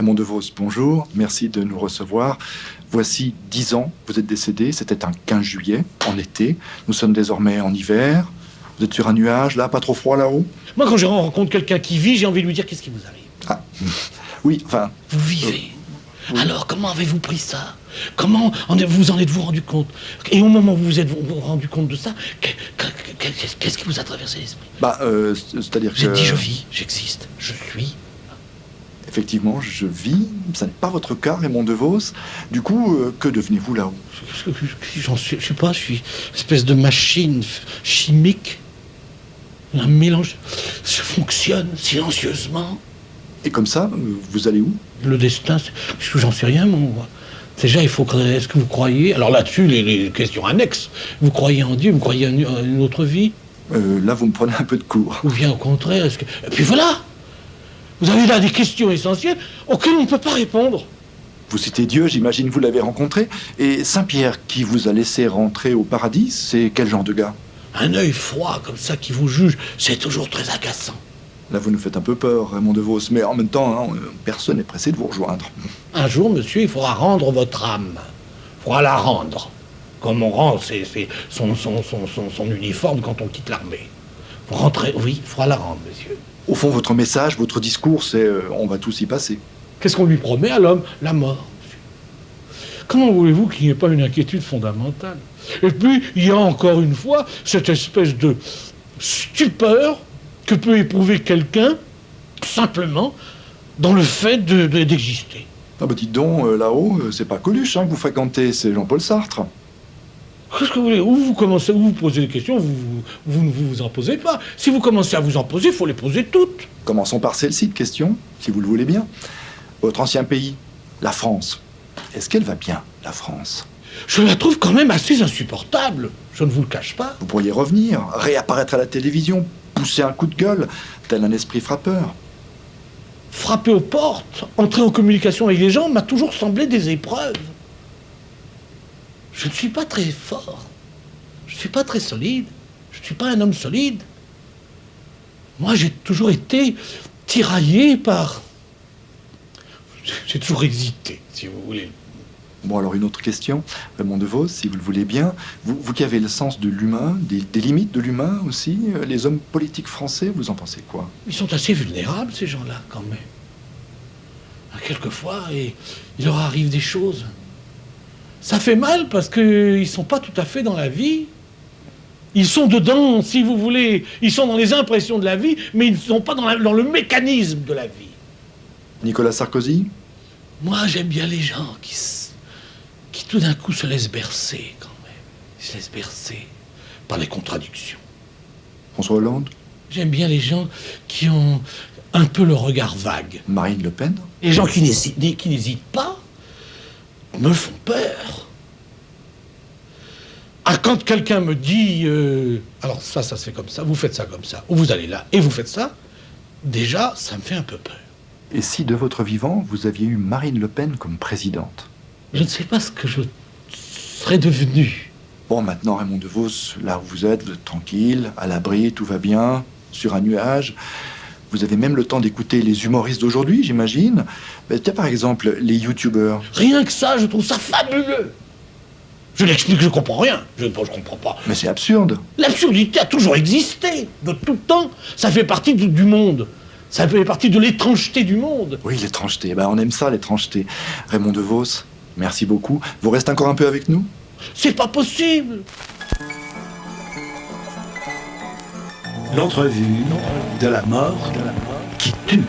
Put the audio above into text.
Raymond DeVos, bonjour, merci de nous recevoir. Voici 10 ans, vous êtes décédé, c'était un 15 juillet, en été. Nous sommes désormais en hiver. Vous êtes sur un nuage, là, pas trop froid là-haut? Moi, quand je rencontre quelqu'un qui vit, j'ai envie de lui dire qu'est-ce qui vous arrive. Ah, oui, enfin... Vous vivez. Oui. Alors, comment avez-vous pris ça? Comment vous en êtes-vous rendu compte? Et au moment où vous vous êtes rendu compte de ça, qu'est-ce qui vous a traversé l'esprit? C'est-à-dire Vous êtes que... dit, je vis, j'existe, je suis. Effectivement, je vis, ça n'est pas votre cas, Raymond DeVos. Du coup, que devenez-vous là-haut? Je sais pas, je suis une espèce de machine chimique. Un mélange. Ça fonctionne silencieusement. Et comme ça, vous allez où? Le destin, j'en sais rien, moi. Déjà, il faut que... Est-ce que vous croyez... Alors là-dessus, les questions annexes. Vous croyez en Dieu? Vous croyez en une autre vie? Là, vous me prenez un peu de court. Ou bien au contraire, est-ce que... Et puis voilà! Vous avez là des questions essentielles auxquelles on ne peut pas répondre. Vous citez Dieu, j'imagine vous l'avez rencontré. Et Saint-Pierre, qui vous a laissé rentrer au paradis, c'est quel genre de gars? Un œil froid comme ça qui vous juge, c'est toujours très agaçant. Là, vous nous faites un peu peur, Raymond DeVos, mais en même temps, hein, personne n'est pressé de vous rejoindre. Un jour, monsieur, il faudra rendre votre âme. Il faudra la rendre. Comme on rend son uniforme quand on quitte l'armée. Vous rentrez, oui, il faudra la rendre, monsieur. Au fond, votre message, votre discours, c'est on va tous y passer. Qu'est-ce qu'on lui promet à l'homme? La mort, monsieur. Comment voulez-vous qu'il n'y ait pas une inquiétude fondamentale? Et puis, il y a encore une fois cette espèce de stupeur que peut éprouver quelqu'un, simplement, dans le fait d'exister. Ah bah dites donc, là-haut, c'est pas Coluche hein, que vous fréquentez, c'est Jean-Paul Sartre. Qu'est-ce que vous voulez? Où vous posez des questions, vous ne vous en posez pas. Si vous commencez à vous en poser, il faut les poser toutes. Commençons par celle-ci de question, si vous le voulez bien. Votre ancien pays, la France. Est-ce qu'elle va bien, la France? Je la trouve quand même assez insupportable, je ne vous le cache pas. Vous pourriez revenir, réapparaître à la télévision, pousser un coup de gueule, tel un esprit frappeur. Frapper aux portes, entrer en communication avec les gens m'a toujours semblé des épreuves. Je ne suis pas très fort, je ne suis pas très solide, je ne suis pas un homme solide. Moi, j'ai toujours été tiraillé par... J'ai toujours hésité, si vous voulez. Bon, alors une autre question, Raymond DeVos, si vous le voulez bien. Vous qui avez le sens de l'humain, des limites de l'humain aussi, les hommes politiques français, vous en pensez quoi? Ils sont assez vulnérables, ces gens-là, quand même. Quelquefois, il leur arrive des choses. Ça fait mal parce qu'ils ne sont pas tout à fait dans la vie. Ils sont dedans, si vous voulez. Ils sont dans les impressions de la vie, mais ils ne sont pas dans le mécanisme de la vie. Nicolas Sarkozy? Moi, j'aime bien les gens qui tout d'un coup se laissent bercer, quand même. Ils se laissent bercer par les contradictions. François Hollande? J'aime bien les gens qui ont un peu le regard vague. Marine Le Pen? Les gens qui n'hésitent pas me font peur. Ah, quand quelqu'un me dit alors ça se fait comme ça, vous faites ça comme ça, ou vous allez là et vous faites ça, déjà, ça me fait un peu peur. Et si de votre vivant, vous aviez eu Marine Le Pen comme présidente? Je ne sais pas ce que je serais devenu. Bon, maintenant, Raymond DeVos, là où vous êtes tranquille, à l'abri, tout va bien, sur un nuage. Vous avez même le temps d'écouter les humoristes d'aujourd'hui, j'imagine. Tiens, par exemple, les youtubeurs. Rien que ça, je trouve ça fabuleux. Je l'explique, je comprends rien. Je comprends pas. Mais c'est absurde. L'absurdité a toujours existé, de tout temps. Ça fait partie du monde. Ça fait partie de l'étrangeté du monde. Oui, l'étrangeté. On aime ça, l'étrangeté. Raymond DeVos, merci beaucoup. Vous restez encore un peu avec nous? C'est pas possible. L'entrevue de la mort qui tue.